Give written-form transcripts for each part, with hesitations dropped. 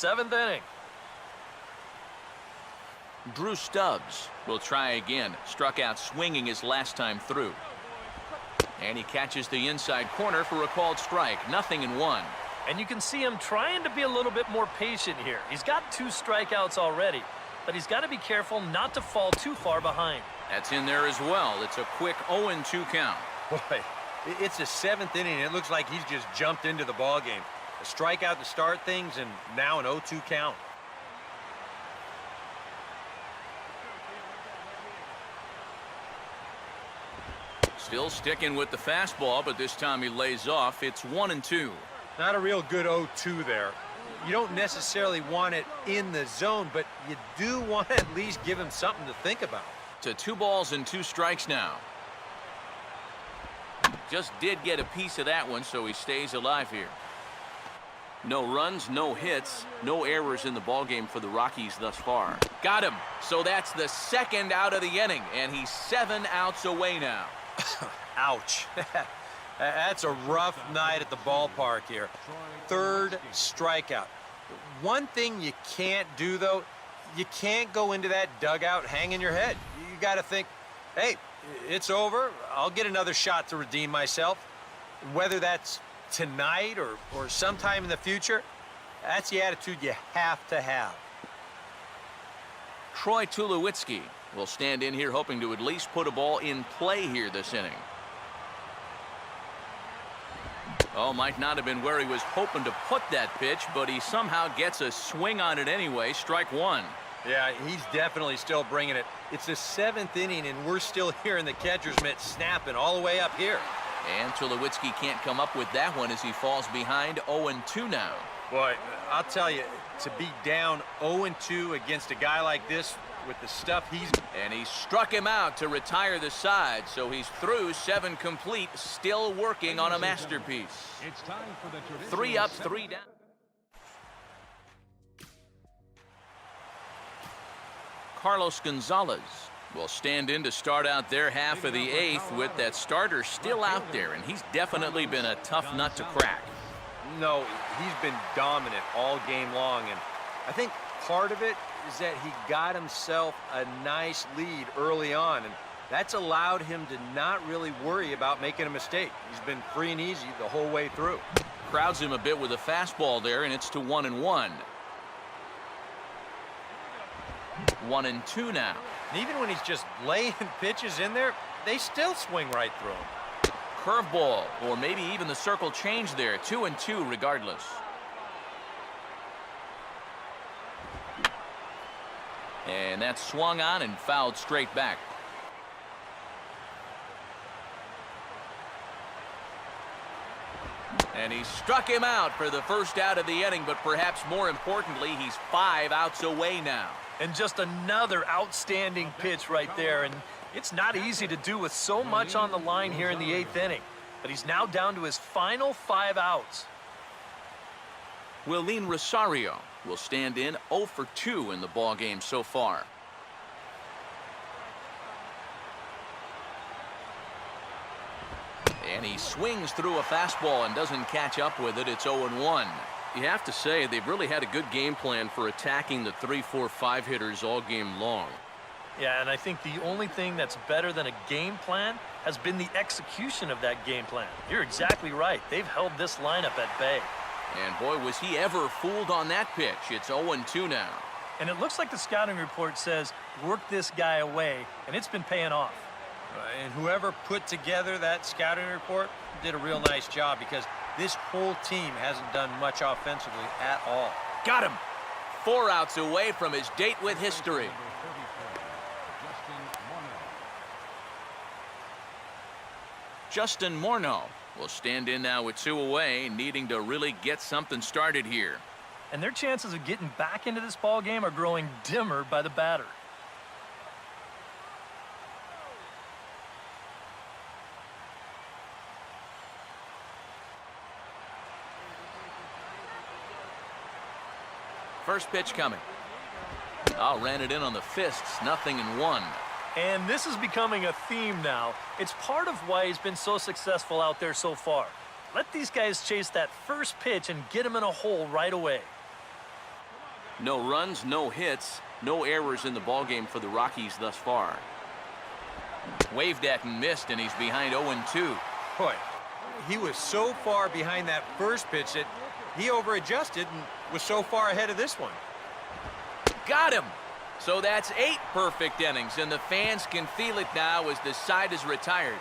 seventh inning. Drew Stubbs will try again. Struck out swinging his last time through. And he catches the inside corner for a called strike. 0-1. And you can see him trying to be a little bit more patient here. He's got 2 strikeouts already, but he's got to be careful not to fall too far behind. That's in there as well. It's a quick 0-2 count. Boy, it's the 7th inning. It looks like he's just jumped into the ball game. A strikeout to start things, and now an 0-2 count. Still sticking with the fastball, but this time he lays off. It's 1-2. Not a real good 0-2 there. You don't necessarily want it in the zone, but you do want to at least give him something to think about. To 2 balls and 2 strikes now. Just did get a piece of that one, so he stays alive here. No runs, no hits, no errors in the ballgame for the Rockies thus far. Got him. So that's the 2nd out of the inning, and he's 7 outs away now. Ouch. That's a rough night at the ballpark here. 3rd strikeout. One thing you can't do, though, you can't go into that dugout hanging your head. You got to think, hey, it's over. I'll get another shot to redeem myself. Whether that's tonight or sometime in the future, that's the attitude you have to have. Troy Tulowitzki will stand in here hoping to at least put a ball in play here this inning. Oh, might not have been where he was hoping to put that pitch, but he somehow gets a swing on it anyway. Strike 1. Yeah, he's definitely still bringing it. It's the 7th inning, and we're still hearing the catcher's mitt snapping all the way up here. And Tulowitzki can't come up with that one as he falls behind. 0-2 now. Boy, I'll tell you, to be down 0-2 against a guy like this with the stuff he's... And he struck him out to retire the side, so he's through 7 complete, still working on a masterpiece. 3 up, 3 down. Carlos Gonzalez will stand in to start out their half of the 8th with that starter still out there, and he's definitely been a tough nut to crack. No, he's been dominant all game long, and I think part of it is that he got himself a nice lead early on, and that's allowed him to not really worry about making a mistake. He's been free and easy the whole way through. Crowds him a bit with a fastball there, and it's to 1-1. 1-2 now. And even when he's just laying pitches in there, they still swing right through him. Curveball, or maybe even the circle change there. 2-2 regardless. And that's swung on and fouled straight back. And he struck him out for the 1st out of the inning, but perhaps more importantly, he's 5 outs away now. And just another outstanding pitch right there. And it's not easy to do with so much on the line here in the 8th inning. But he's now down to his final 5 outs. Willeen Rosario will stand in 0 for 2 in the ballgame so far. And he swings through a fastball and doesn't catch up with it. It's 0-1. You have to say they've really had a good game plan for attacking the 3, 4, 5 hitters all game long. Yeah, and I think the only thing that's better than a game plan has been the execution of that game plan. You're exactly right. They've held this lineup at bay. And boy, was he ever fooled on that pitch. It's 0-2 now. And it looks like the scouting report says, work this guy away, and it's been paying off. And whoever put together that scouting report did a real nice job, because this whole team hasn't done much offensively at all. Got him. 4 outs away from his date with history. Justin Morneau will stand in now with 2 away, needing to really get something started here. And their chances of getting back into this ball game are growing dimmer by the batter. First pitch coming. Oh, ran it in on the fists. 0-1. And this is becoming a theme now. It's part of why he's been so successful out there so far. Let these guys chase that first pitch and get him in a hole right away. No runs, no hits, no errors in the ballgame for the Rockies thus far. Waved at and missed, and he's behind 0-2. Boy, he was so far behind that first pitch that he overadjusted and was so far ahead of this one. Got him! So that's 8 perfect innings, and the fans can feel it now as the side is retired.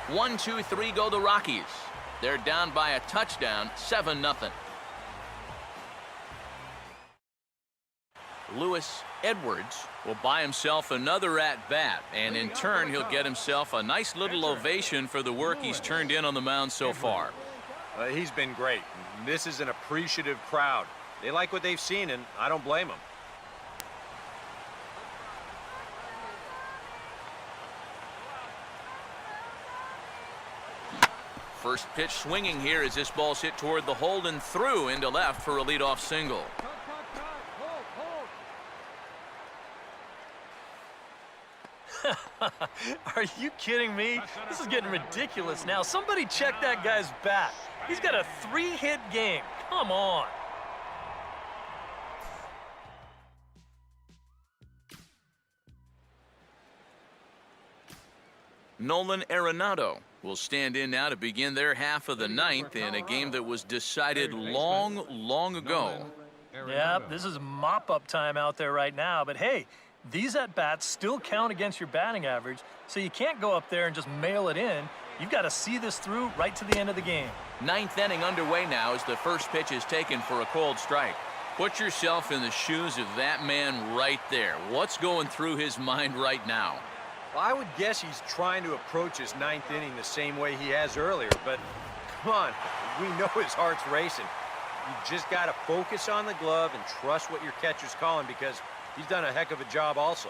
1, 2, 3 go the Rockies. They're down by a touchdown, 7-0. Lewis Edwards will buy himself another at-bat, and in turn he'll get himself a nice little ovation for the work he's turned in on the mound so far. He's been great. This is an appreciative crowd. They like what they've seen, and I don't blame them. First pitch swinging here as this ball's hit toward the hold and through into left for a leadoff single. Are you kidding me? This is getting ridiculous now. Somebody check that guy's bat. He's got a 3-hit game. Come on. Nolan Arenado will stand in now to begin their half of the ninth in a game that was decided long ago. Yeah, this is mop-up time out there right now. But hey, these at-bats still count against your batting average, so you can't go up there and just mail it in. You've got to see this through right to the end of the game. Ninth inning underway now as the first pitch is taken for a cold strike. Put yourself in the shoes of that man right there. What's going through his mind right now? Well, I would guess he's trying to approach his ninth inning the same way he has earlier, but come on, we know his heart's racing. You just got to focus on the glove and trust what your catcher's calling, because he's done a heck of a job also.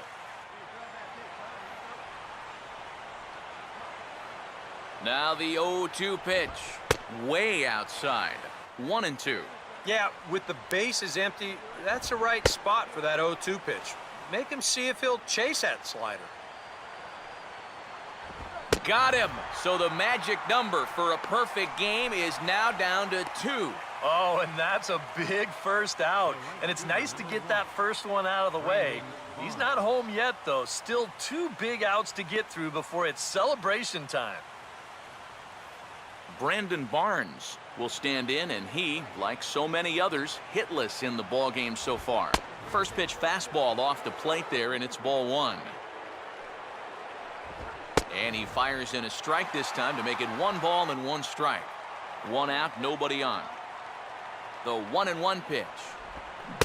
Now the 0-2 pitch, way outside, 1-2. Yeah, with the bases empty, that's the right spot for that 0-2 pitch. Make him see if he'll chase that slider. Got him. So the magic number for a perfect game is now down to 2. Oh, and that's a big first out. And it's nice to get that first one out of the way. He's not home yet, though. Still 2 big outs to get through before it's celebration time. Brandon Barnes will stand in, and he, like so many others, hitless in the ballgame so far. First pitch fastball off the plate there, and it's ball 1. And he fires in a strike this time to make it 1 ball and 1 strike. 1 out, nobody on. The 1-1 pitch.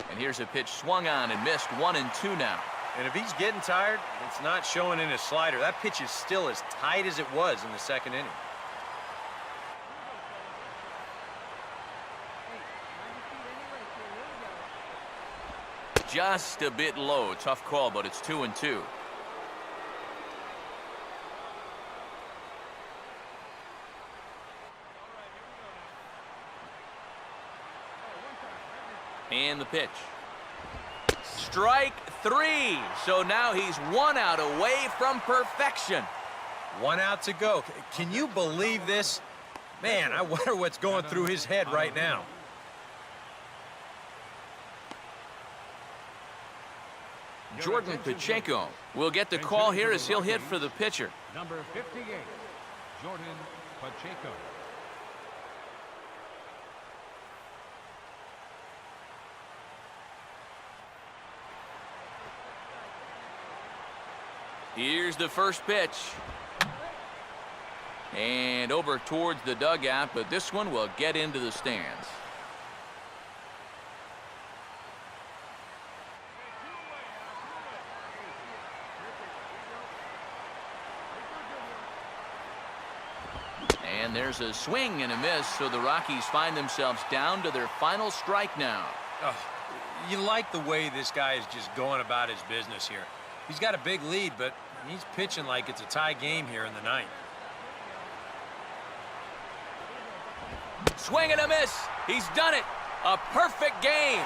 And here's a pitch swung on and missed, 1-2 now. And if he's getting tired, it's not showing in his slider. That pitch is still as tight as it was in the second inning. Just a bit low. Tough call, but it's 2-2. And the pitch. Strike 3. So now he's 1 out away from perfection. 1 out to go. Can you believe this? Man, I wonder what's going through his head right now. Jordan Pacheco will get the call here as he'll hit for the pitcher. Number 58, Jordan Pacheco. Here's the first pitch. And over towards the dugout, but this one will get into the stands. And there's a swing and a miss, so the Rockies find themselves down to their final strike now. Oh, you like the way this guy is just going about his business here. He's got a big lead, but he's pitching like it's a tie game here in the ninth. Swing and a miss. He's done it. A perfect game.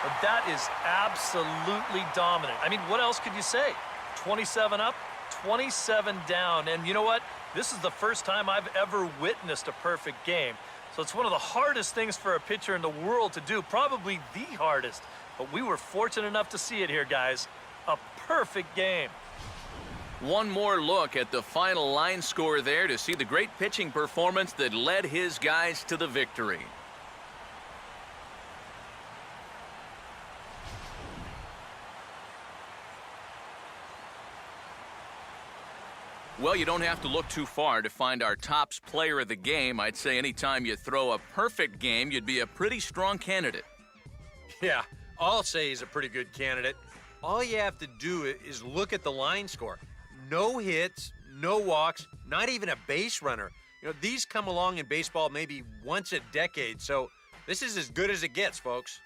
But that is absolutely dominant. I mean, what else could you say? 27 up, 27 down. And you know what? This is the first time I've ever witnessed a perfect game. So it's one of the hardest things for a pitcher in the world to do, probably the hardest. But we were fortunate enough to see it here, guys. A perfect game. One more look at the final line score there to see the great pitching performance that led his guys to the victory. Well, you don't have to look too far to find our tops player of the game. I'd say anytime you throw a perfect game, you'd be a pretty strong candidate. Yeah, I'll say he's a pretty good candidate. All you have to do is look at the line score. No hits, no walks, not even a base runner. You know, these come along in baseball maybe once a decade, so this is as good as it gets, folks.